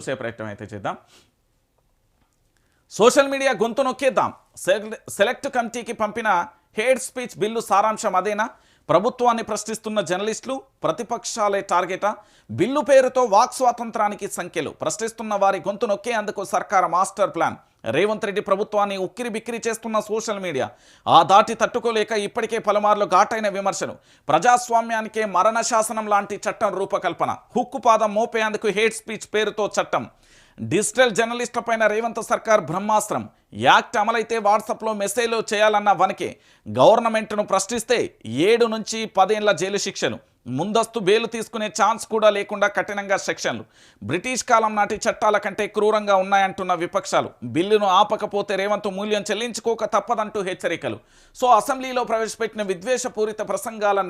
చూసే ప్రయత్నం అయితే చేద్దాం. సోషల్ మీడియా గొంతు నొక్కేద్దాం. సెలెక్ట్ కమిటీకి పంపిన హేట్ స్పీచ్ బిల్లు సారాంశం అదేనా? ప్రభుత్వాన్ని ప్రశ్నిస్తున్న జర్నలిస్టులు ప్రతిపక్షాలే టార్గెటా? బిల్లు పేరుతో వాక్ స్వాతంత్రానికి సంఖ్యలు. ప్రశ్నిస్తున్న వారి గొంతు నొక్కేందుకు సర్కార్ మాస్టర్ ప్లాన్. రేవంత్ రెడ్డి ప్రభుత్వాన్ని ఉక్కిరి బిక్కిరి చేస్తున్న సోషల్ మీడియా. ఆ దాటి తట్టుకోలేక ఇప్పటికే పలుమార్లు ఘాటైన విమర్శలు. ప్రజాస్వామ్యానికే మరణ శాసనం లాంటి చట్టం రూపకల్పన. హుక్కుపాదం మోపేందుకు హేట్ స్పీచ్ పేరుతో చట్టం. డిజిటల్ జర్నలిస్టులపైన రేవంత్ సర్కార్ బ్రహ్మాస్త్రం. యాక్ట్ అమలైతే వాట్సాప్లో మెసేజ్లు చేయాలన్న వనకే. గవర్నమెంట్ను ప్రశ్నిస్తే 7 నుంచి 10 ఏళ్ల జైలు శిక్షలు. ముందస్తు బెయిల్ తీసుకునే ఛాన్స్ కూడా లేకుండా కఠినంగా సెక్షన్లు. బ్రిటిష్ కాలం నాటి చట్టాల కంటే క్రూరంగా ఉన్నాయంటున్న విపక్షాలు. బిల్లును ఆపకపోతే రేవంత్ మూల్యం చెల్లించుకోక తప్పదంటూ హెచ్చరికలు. సో అసెంబ్లీలో ప్రవేశపెట్టిన విద్వేషపూరిత ప్రసంగాల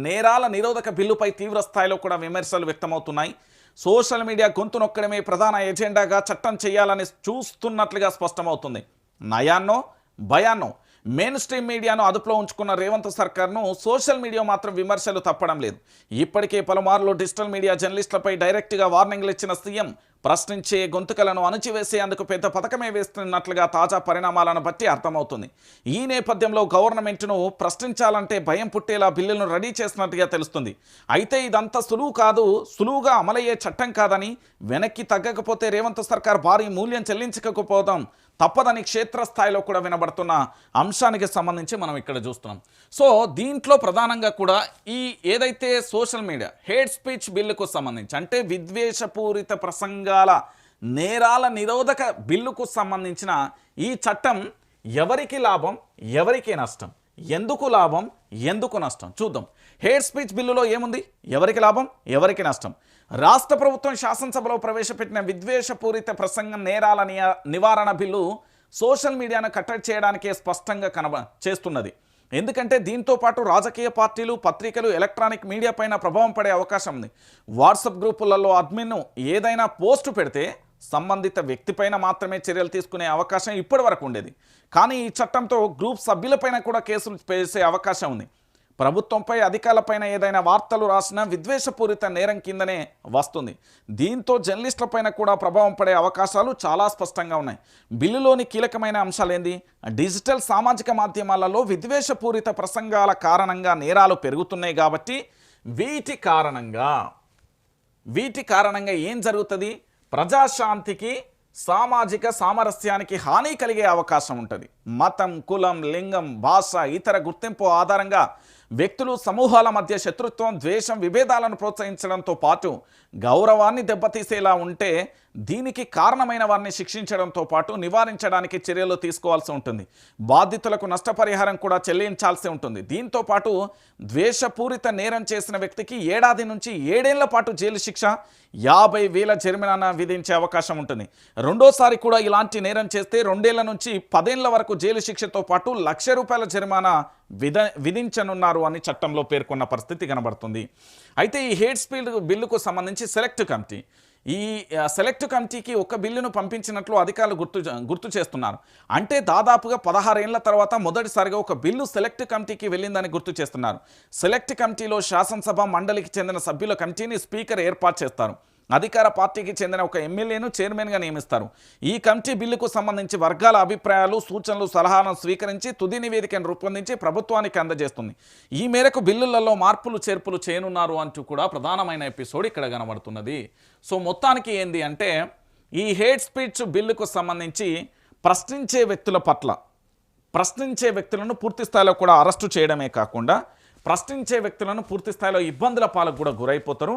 నేరాల నిరోధక బిల్లుపై తీవ్ర స్థాయిలో కూడా విమర్శలు వ్యక్తమవుతున్నాయి. సోషల్ మీడియా గొంతు నొక్కడమే ప్రధాన ఎజెండాగా చట్టం చేయాలని చూస్తున్నట్లుగా స్పష్టమవుతుంది. నయాన్నో భయాన్నో మెయిన్ స్ట్రీమ్ మీడియాను అదుపులో ఉంచుకున్న రేవంత్ సర్కార్ను సోషల్ మీడియా మాత్రం విమర్శలు తప్పడం లేదు. ఇప్పటికే పలుమార్లు డిజిటల్ మీడియా జర్నలిస్టులపై డైరెక్ట్గా వార్నింగ్లు ఇచ్చిన సీఎం ప్రశ్నించే గొంతుకలను అణచివేసేందుకు పెద్ద పథకమే వేస్తున్నట్లుగా తాజా పరిణామాలను బట్టి అర్థమవుతుంది. ఈ నేపథ్యంలో గవర్నమెంట్ను ప్రశ్నించాలంటే భయం పుట్టేలా బిల్లును రెడీ చేసినట్టుగా తెలుస్తుంది. అయితే ఇదంతా సులువుగా అమలయ్యే చట్టం కాదని, వెనక్కి తగ్గకపోతే రేవంత్ సర్కార్ భారీ మూల్యం చెల్లించకపోవడం తప్పదని క్షేత్రస్థాయిలో కూడా వినబడుతున్న అంశానికి సంబంధించి మనం ఇక్కడ చూస్తున్నాం. సో దీంట్లో ప్రధానంగా కూడా ఈ ఏదైతే సోషల్ మీడియా హేట్ స్పీచ్ బిల్లుకు సంబంధించి, అంటే విద్వేషపూరిత ప్రసంగాల నేరాల నిరోధక బిల్లుకు సంబంధించిన ఈ చట్టం ఎవరికి లాభం, ఎవరికి నష్టం, ఎందుకు లాభం, ఎందుకు నష్టం చూద్దాం. హేట్ స్పీచ్ బిల్లులో ఏముంది, ఎవరికి లాభం, ఎవరికి నష్టం? రాష్ట్ర ప్రభుత్వం శాసనసభలో ప్రవేశపెట్టిన విద్వేషపూరిత ప్రసంగం నేరాల నివారణ బిల్లు సోషల్ మీడియాను కట్టడి చేయడానికే స్పష్టంగా చేస్తున్నది. ఎందుకంటే దీంతో పాటు రాజకీయ పార్టీలు, పత్రికలు, ఎలక్ట్రానిక్ మీడియా పైన ప్రభావం పడే అవకాశం ఉంది. వాట్సాప్ గ్రూపులలో అడ్మిన్ ఏదైనా పోస్టు పెడితే సంబంధిత వ్యక్తిపైన మాత్రమే చర్యలు తీసుకునే అవకాశం ఇప్పటి వరకు ఉండేది. కానీ ఈ చట్టంతో గ్రూప్ సభ్యులపైన కూడా కేసులు వేసే అవకాశం ఉంది. ప్రభుత్వంపై, అధికారులపైన ఏదైనా వార్తలు రాసినా విద్వేషపూరిత నేరం కిందనే వస్తుంది. దీంతో జర్నలిస్టులపైన కూడా ప్రభావం పడే అవకాశాలు చాలా స్పష్టంగా ఉన్నాయి. బిల్లులోని కీలకమైన అంశాలు ఏంది? డిజిటల్ సామాజిక మాధ్యమాలలో విద్వేషపూరిత ప్రసంగాల కారణంగా నేరాలు పెరుగుతున్నాయి కాబట్టి వీటి కారణంగా ఏం జరుగుతుంది? ప్రజాశాంతికి, సామాజిక సామరస్యానికి హాని కలిగే అవకాశం ఉంటుంది. మతం, కులం, లింగం, భాష, ఇతర గుర్తింపు ఆధారంగా వ్యక్తులు, సమూహాల మధ్య శత్రుత్వం, ద్వేషం, విభేదాలను ప్రోత్సహించడంతో పాటు గౌరవాన్ని దెబ్బతీసేలా ఉంటే దీనికి కారణమైన వారిని శిక్షించడంతో పాటు నివారించడానికి చర్యలు తీసుకోవాల్సి ఉంటుంది. బాధితులకు నష్టపరిహారం కూడా చెల్లించాల్సి ఉంటుంది. దీంతో పాటు ద్వేషపూరిత నేరం చేసిన వ్యక్తికి 1 ఏడాది నుంచి 7 ఏళ్ల పాటు జైలు శిక్ష, 50,000 జరిమానా విధించే అవకాశం ఉంటుంది. రెండోసారి కూడా ఇలాంటి నేరం చేస్తే 2 ఏళ్ల నుంచి 10 ఏళ్ల వరకు జైలు శిక్షతో పాటు ₹1,00,000 జరిమానా విధించనున్నారు అని చట్టంలో పేర్కొన్న పరిస్థితి కనబడుతుంది. అయితే ఈ హేట్ స్పీచ్ బిల్లుకు సంబంధించి సెలెక్ట్ కమిటీకి ఒక బిల్లును పంపించినట్లు అధికారులు గుర్తు చేస్తున్నారు. అంటే దాదాపుగా 16 ఏళ్ల తర్వాత మొదటిసారిగా ఒక బిల్లు సెలెక్ట్ కమిటీకి వెళ్ళిందని గుర్తు చేస్తున్నారు. సెలెక్ట్ కమిటీలో శాసనసభ మండలికి చెందిన సభ్యుల కమిటీని స్పీకర్ ఏర్పాటు చేస్తారు. అధికార పార్టీకి చెందిన ఒక ఎమ్మెల్యేను చైర్మన్గా నియమిస్తారు. ఈ కమిటీ బిల్లుకు సంబంధించి వర్గాల అభిప్రాయాలు, సూచనలు, సలహాలను స్వీకరించి తుది నివేదికను రూపొందించి ప్రభుత్వానికి అందజేస్తుంది. ఈ మేరకు బిల్లులలో మార్పులు చేర్పులు చేయనున్నారు అంటూ కూడా ప్రధానమైన ఎపిసోడ్ ఇక్కడ కనబడుతున్నది. సో మొత్తానికి ఏంది అంటే ఈ హేట్ స్పీచ్ బిల్లుకు సంబంధించి ప్రశ్నించే వ్యక్తులను పూర్తి స్థాయిలో కూడా అరెస్టు చేయడమే కాకుండా ప్రశ్నించే వ్యక్తులను పూర్తి స్థాయిలో ఇబ్బందుల పాలకు కూడా గురైపోతారు.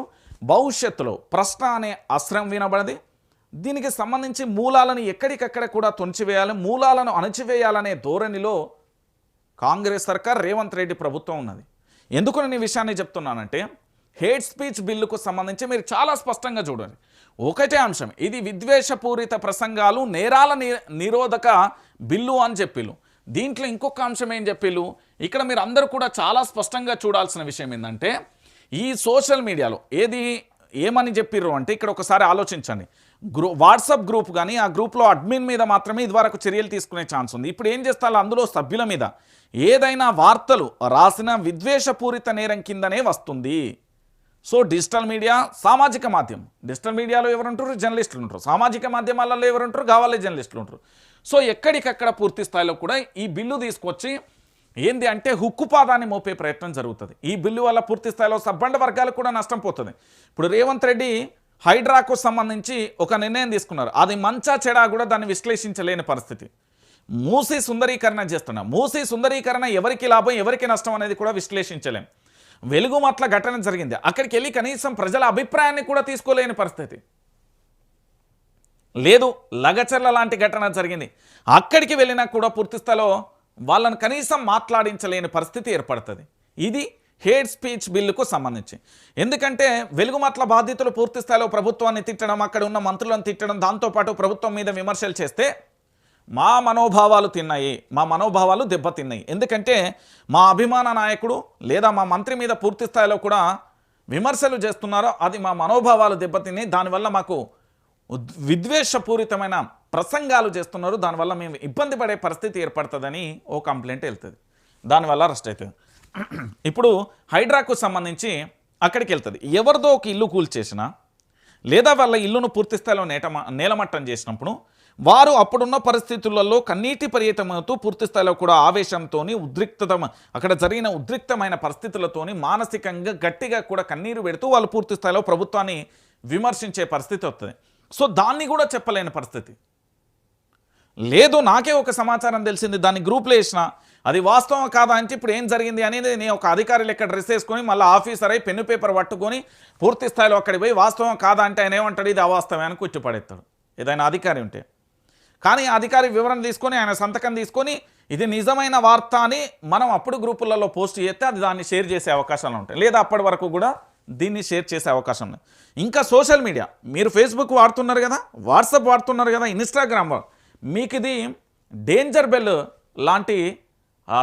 భవిష్యత్తులో ప్రశ్న అనే అస్త్రం వినబడది. దీనికి సంబంధించి మూలాలను ఎక్కడికక్కడ కూడా తుంచివేయాలి, మూలాలను అణచివేయాలనే ధోరణిలో కాంగ్రెస్ సర్కార్, రేవంత్ రెడ్డి ప్రభుత్వం ఉన్నది. ఎందుకు నేను ఈ విషయాన్ని చెప్తున్నానంటే హేట్ స్పీచ్ బిల్లుకు సంబంధించి మీరు చాలా స్పష్టంగా చూడండి. ఒకటే అంశం, ఇది విద్వేషపూరిత ప్రసంగాలు నేరాల నిరోధక బిల్లు అని చెప్పిల్లు. దీంట్లో ఇంకొక అంశం ఏం చెప్పిల్లు, ఇక్కడ మీరు అందరూ కూడా చాలా స్పష్టంగా చూడాల్సిన విషయం ఏంటంటే ఈ సోషల్ మీడియాలో ఏమని చెప్పిర్రు అంటే ఇక్కడ ఒకసారి ఆలోచించండి. వాట్సాప్ గ్రూప్ కానీ ఆ గ్రూప్లో అడ్మిన్ మీద మాత్రమే ఇదివరకు చర్యలు తీసుకునే ఛాన్స్ ఉంది. ఇప్పుడు ఏం చేస్తారు, అందులో సభ్యుల మీద ఏదైనా వార్తలు రాసిన విద్వేషపూరిత నేరం కిందనే వస్తుంది. సో డిజిటల్ మీడియా, సామాజిక మాధ్యమం, డిజిటల్ మీడియాలో ఎవరుంటారు, జర్నలిస్టులు ఉంటారు, సామాజిక మాధ్యమాలలో ఎవరుంటారు, కావాలి జర్నలిస్టులు ఉంటారు. సో ఎక్కడికక్కడ పూర్తి స్థాయిలో కూడా ఈ బిల్లు తీసుకొచ్చి ఏంది అంటే హుక్కుపాదాన్ని మోపే ప్రయత్నం జరుగుతుంది. ఈ బిల్లు వల్ల పూర్తి స్థాయిలో సబ్బండ వర్గాలకు కూడా నష్టం పోతుంది. ఇప్పుడు రేవంత్ రెడ్డి హైడ్రాకు సంబంధించి ఒక నిర్ణయం తీసుకున్నారు. అది మంచా చెడా కూడా దాన్ని విశ్లేషించలేని పరిస్థితి. మూసీ సుందరీకరణ చేస్తున్నా, మూసీ సుందరీకరణ ఎవరికి లాభం ఎవరికి నష్టం అనేది కూడా విశ్లేషించలేం. వెలుగుమట్ల ఘటన జరిగింది, అక్కడికి వెళ్ళి కనీసం ప్రజల అభిప్రాయాన్ని కూడా తీసుకోలేని పరిస్థితి లేదు. లగచర్ల లాంటి ఘటన జరిగింది, అక్కడికి వెళ్ళినా కూడా పూర్తి స్థాయిలో వాళ్ళని కనీసం మాట్లాడించలేని పరిస్థితి ఏర్పడుతుంది. ఇది హేట్ స్పీచ్ బిల్లుకు సంబంధించి. ఎందుకంటే వెలుగుమట్ల బాధితులు పూర్తి స్థాయిలో ప్రభుత్వాన్ని తిట్టడం, అక్కడ ఉన్న మంత్రులను తిట్టడం, దాంతోపాటు ప్రభుత్వం మీద విమర్శలు చేస్తే మా మనోభావాలు తిన్నాయి, మా మనోభావాలు దెబ్బతిన్నాయి. ఎందుకంటే మా అభిమాన నాయకుడు లేదా మా మంత్రి మీద పూర్తి స్థాయిలో కూడా విమర్శలు చేస్తున్నారో అది మా మనోభావాలు దెబ్బతిన్నాయి, దానివల్ల మాకు విద్వేషపూరితమైన ప్రసంగాలు చేస్తున్నారు, దానివల్ల మేము ఇబ్బంది పడే పరిస్థితి ఏర్పడుతుందని ఓ కంప్లైంట్ వెళ్తుంది, దానివల్ల అరెస్ట్ అవుతుంది. ఇప్పుడు హైడ్రాకు సంబంధించి అక్కడికి వెళ్తుంది. ఎవరిదో ఒక ఇల్లు కూల్చేసినా లేదా వాళ్ళ ఇల్లును పూర్తి స్థాయిలో నేలమట్టం చేసినప్పుడు వారు అప్పుడున్న పరిస్థితులలో కన్నీటి పర్యటమవుతూ పూర్తి స్థాయిలో కూడా ఆవేశంతో అక్కడ జరిగిన ఉద్రిక్తమైన పరిస్థితులతోని మానసికంగా గట్టిగా కూడా కన్నీరు పెడుతూ వాళ్ళు పూర్తి స్థాయిలో ప్రభుత్వాన్ని విమర్శించే పరిస్థితి వస్తుంది. సో దాన్ని కూడా చెప్పలేని పరిస్థితి లేదు. నాకే ఒక సమాచారం తెలిసింది, దాన్ని గ్రూప్లో వేసిన, అది వాస్తవం కాదా అంటే ఇప్పుడు ఏం జరిగింది అనేది నేను ఒక అధికారి లెక్క డ్రెస్ వేసుకొని మళ్ళీ ఆఫీసర్ అయి పెన్ను పేపర్ పట్టుకొని పూర్తి స్థాయిలో అక్కడికి పోయి వాస్తవం కాదా అంటే ఆయన ఏమంటాడు, ఇది అవాస్తవమే అని కుట్టిపడేస్తాడు ఏదైనా అధికారి ఉంటే. కానీ అధికారి వివరణ తీసుకొని ఆయన సంతకం తీసుకొని ఇది నిజమైన వార్త అని మనం అప్పుడు గ్రూపులలో పోస్ట్ చేస్తే అది దాన్ని షేర్ చేసే అవకాశాలు ఉంటాయి, లేదా అప్పటి వరకు కూడా దీన్ని షేర్ చేసే అవకాశం ఉంది. ఇంకా సోషల్ మీడియా, మీరు ఫేస్బుక్ వాడుతున్నారు కదా, వాట్సాప్ వాడుతున్నారు కదా, ఇన్స్టాగ్రామ్, మీకు ఇది డేంజర్ బెల్ లాంటి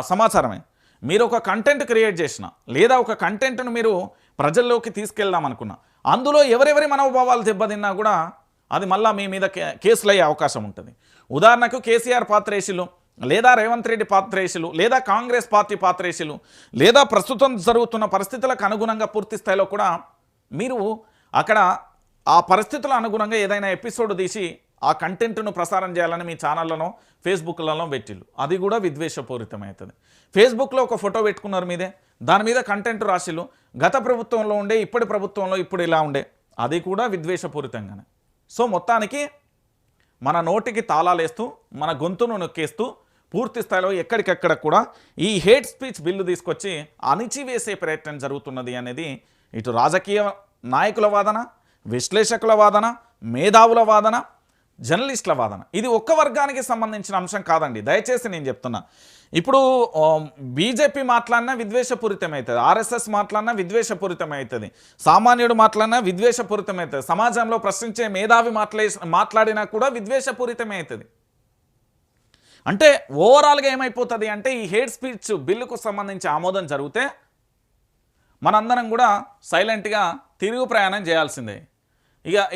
సమాచారమే. మీరు ఒక కంటెంట్ క్రియేట్ చేసిన లేదా ఒక కంటెంట్ను మీరు ప్రజల్లోకి తీసుకెళ్దాం అనుకున్నా, అందులో ఎవరెవరి మనోభావాలు దెబ్బతిన్నా కూడా అది మళ్ళీ మీ మీద కేసులు అయ్యే అవకాశం ఉంటుంది. ఉదాహరణకు కేసీఆర్ పాత్రేషులు లేదా రేవంత్ రెడ్డి పాత్రేషులు లేదా కాంగ్రెస్ పార్టీ పాత్రేషులు లేదా ప్రస్తుతం జరుగుతున్న పరిస్థితులకు అనుగుణంగా పూర్తి స్థాయిలో కూడా మీరు అక్కడ ఆ పరిస్థితుల అనుగుణంగా ఏదైనా ఎపిసోడ్ తీసి ఆ కంటెంట్ను ప్రసారం చేయాలని మీ ఛానళ్లను ఫేస్బుక్లలో పెట్టిళ్ళు, అది కూడా విద్వేషపూరితమవుతుంది. ఫేస్బుక్లో ఒక ఫోటో పెట్టుకున్నారు మీదే, దాని మీద కంటెంట్ రాసిళ్ళు, గత ప్రభుత్వంలో ఉండే ఇప్పటి ప్రభుత్వంలో ఇప్పుడు ఇలా ఉండే, అది కూడా విద్వేషపూరితంగానే. సో మొత్తానికి మన నోటికి తాళాలేస్తూ మన గొంతును నొక్కేస్తూ పూర్తి స్థాయిలో ఎక్కడికెక్కడ కూడా ఈ హేట్ స్పీచ్ బిల్లు తీసుకొచ్చి అణిచివేసే ప్రయత్నం జరుగుతున్నది అనేది ఇటు రాజకీయ నాయకుల వాదన, విశ్లేషకుల వాదన, మేధావుల వాదన, జర్నలిస్టుల వాదన. ఇది ఒక్క వర్గానికి సంబంధించిన అంశం కాదండి, దయచేసి నేను చెప్తున్నా. ఇప్పుడు బీజేపీ మాట్లాడినా విద్వేషపూరితమవుతుంది, ఆర్ఎస్ఎస్ మాట్లాడినా విద్వేషపూరితమవుతుంది, సామాన్యుడు మాట్లాడినా విద్వేషపూరితమవుతుంది, సమాజంలో ప్రశ్నించే మేధావి మాట్లాడినా కూడా విద్వేషపూరితమవుతుంది. అంటే ఓవరాల్గా ఏమైపోతుంది అంటే ఈ హేట్ స్పీచ్ బిల్లుకు సంబంధించి ఆమోదం జరిగితే మనందరం కూడా సైలెంట్గా తిరుగు ప్రయాణం చేయాల్సిందే.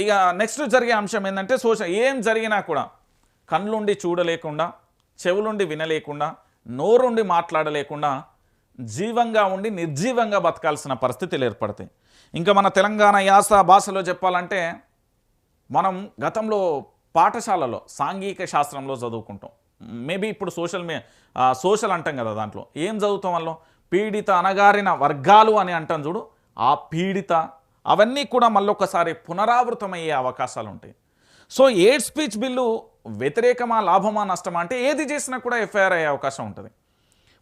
ఇక నెక్స్ట్ జరిగే అంశం ఏంటంటే ఏం జరిగినా కూడా కళ్ళుండి చూడలేకుండా, చెవులుండి వినలేకుండా, నోరుండి మాట్లాడలేకుండా జీవంగా ఉండి నిర్జీవంగా బతకాల్సిన పరిస్థితులు ఏర్పడతాయి. ఇంకా మన తెలంగాణ యాస భాషలో చెప్పాలంటే మనం గతంలో పాఠశాలలో సాంఘిక శాస్త్రంలో చదువుకుంటాం, మేబీ ఇప్పుడు సోషల్ అంటాం కదా, దాంట్లో ఏం చదువుతాం వాళ్ళు పీడిత అణగారిన వర్గాలు అని అంటాం చూడు, ఆ పీడిత అవన్నీ కూడా మళ్ళొకసారి పునరావృతమయ్యే అవకాశాలు ఉంటాయి. సో హేట్ స్పీచ్ బిల్లు వ్యతిరేకమా లాభమా నష్టమా అంటే ఏది చేసినా కూడా ఎఫ్ఐఆర్ అయ్యే అవకాశం ఉంటుంది.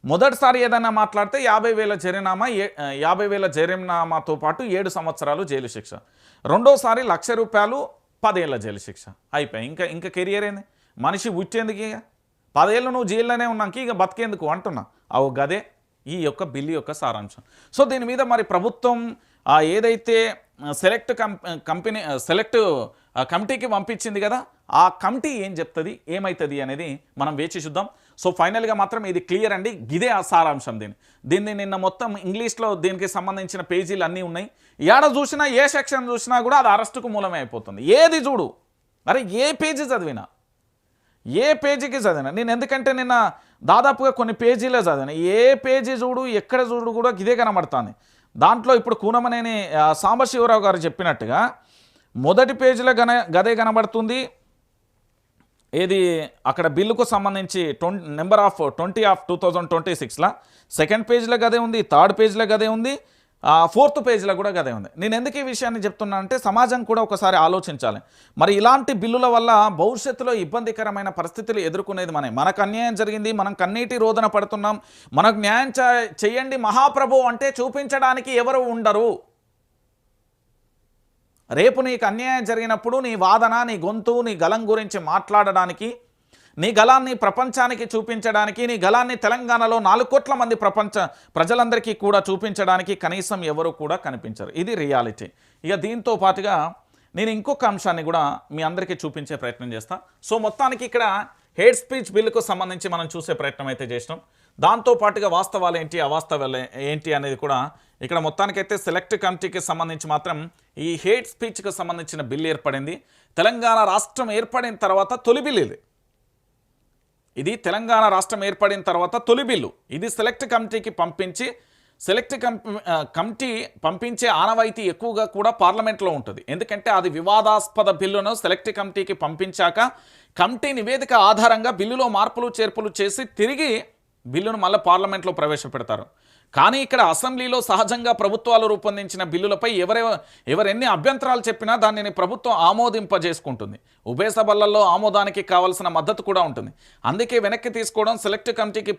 మొదటిసారి ఏదైనా మాట్లాడితే 50,000 జరిమానామాతో పాటు 7 సంవత్సరాలు జైలు శిక్ష, రెండోసారి ₹1,00,000 10 ఏళ్ల జైలు శిక్ష, అయిపోయి ఇంకా కెరియర్ ఏంది, మనిషి పుట్టేందుకు, ఇక 10 ఏళ్ళు నువ్వు జైల్లోనే ఉన్నాక ఇక బతికేందుకు అంటున్నా. అవు గదే ఈ యొక్క బిల్లు యొక్క సారాంశం. సో దీని మీద మరి ప్రభుత్వం ఏదైతే సెలెక్ట్ కమిటీకి పంపించింది కదా, ఆ కమిటీ ఏం చెప్తుంది, ఏమవుతుంది అనేది మనం వేచి చూద్దాం. సో ఫైనల్గా మాత్రం ఇది క్లియర్ అండి, ఇదే ఆ సారాంశం. దీన్ని నిన్న మొత్తం ఇంగ్లీష్లో దీనికి సంబంధించిన పేజీలు అన్నీ ఉన్నాయి, ఏడ చూసినా ఏ సెక్షన్ చూసినా కూడా అది అరెస్టుకు మూలమే అయిపోతుంది. ఏది చూడు, అరే ఏ పేజీ చదివినా నేను, ఎందుకంటే నిన్న దాదాపుగా కొన్ని పేజీలే చదివినా, ఏ పేజీ చూడు ఎక్కడ చూడు కూడా ఇదే కనబడుతుంది. దాంట్లో ఇప్పుడు కూనమనేని సాంబశివరావు గారు చెప్పినట్టుగా మొదటి పేజీలో గదే కనబడుతుంది. ఏది అక్కడ బిల్లుకు సంబంధించి నెంబర్ ఆఫ్ 20/2026లా సెకండ్ పేజ్లో గదే ఉంది, థర్డ్ పేజ్లో గదే ఉంది, ఫోర్త్ పేజ్లో కూడా గదే ఉంది. నేను ఎందుకు ఈ విషయాన్ని చెప్తున్నా అంటే సమాజం కూడా ఒకసారి ఆలోచించాలి. మరి ఇలాంటి బిల్లుల వల్ల భవిష్యత్తులో ఇబ్బందికరమైన పరిస్థితులు ఎదుర్కొనేది మనకు అన్యాయం జరిగింది, మనం కన్నీటి రోదన పడుతున్నాం, మనకు న్యాయం చేయండి మహాప్రభు అంటే చూపించడానికి ఎవరు ఉండరు. రేపు నీకు అన్యాయం జరిగినప్పుడు నీ వాదన, నీ గొంతు, నీ గలం గురించి మాట్లాడడానికి, నీ గలాన్ని ప్రపంచానికి చూపించడానికి, నీ గలాన్ని తెలంగాణలో 4 కోట్ల మంది ప్రజలందరికీ కూడా చూపించడానికి కనీసం ఎవరు కూడా కనిపించరు. ఇది రియాలిటీ. ఇక దీంతో పాటుగా నేను ఇంకొక అంశాన్ని కూడా మీ అందరికీ చూపించే ప్రయత్నం చేస్తా. సో మొత్తానికి ఇక్కడ హేట్ స్పీచ్ బిల్లుకు సంబంధించి మనం చూసే ప్రయత్నం అయితే చేసినాం. దాంతోపాటుగా వాస్తవాలు ఏంటి, అవాస్తవాలు ఏంటి అనేది కూడా ఇక్కడ మొత్తానికైతే సెలెక్ట్ కమిటీకి సంబంధించి మాత్రం ఈ హేట్ స్పీచ్కి సంబంధించిన బిల్లు ఏర్పడింది. తెలంగాణ రాష్ట్రం ఏర్పడిన తర్వాత తొలి బిల్లు ఇది తెలంగాణ రాష్ట్రం ఏర్పడిన తర్వాత తొలి బిల్లు. ఇది సెలెక్ట్ కమిటీకి పంపించి కమిటీ పంపించే ఆనవాయితీ ఎక్కువగా కూడా పార్లమెంట్లో ఉంటుంది. ఎందుకంటే అది వివాదాస్పద బిల్లును సెలెక్ట్ కమిటీకి పంపించాక కమిటీ నివేదిక ఆధారంగా బిల్లులో మార్పులు చేర్పులు చేసి తిరిగి బిల్లును మళ్ళీ పార్లమెంట్లో ప్రవేశపెడతారు. కానీ ఇక్కడ అసెంబ్లీలో సహజంగా ప్రభుత్వాలు రూపొందించిన బిల్లులపై ఎవరెన్ని అభ్యంతరాలు చెప్పినా దానిని ప్రభుత్వం ఆమోదింపజేసుకుంటుంది. ఉభయ సభలలో ఆమోదానికి కావాల్సిన మద్దతు కూడా ఉంటుంది. అందుకే వెనక్కి తీసుకోవడం, సెలెక్ట్ కమిటీకి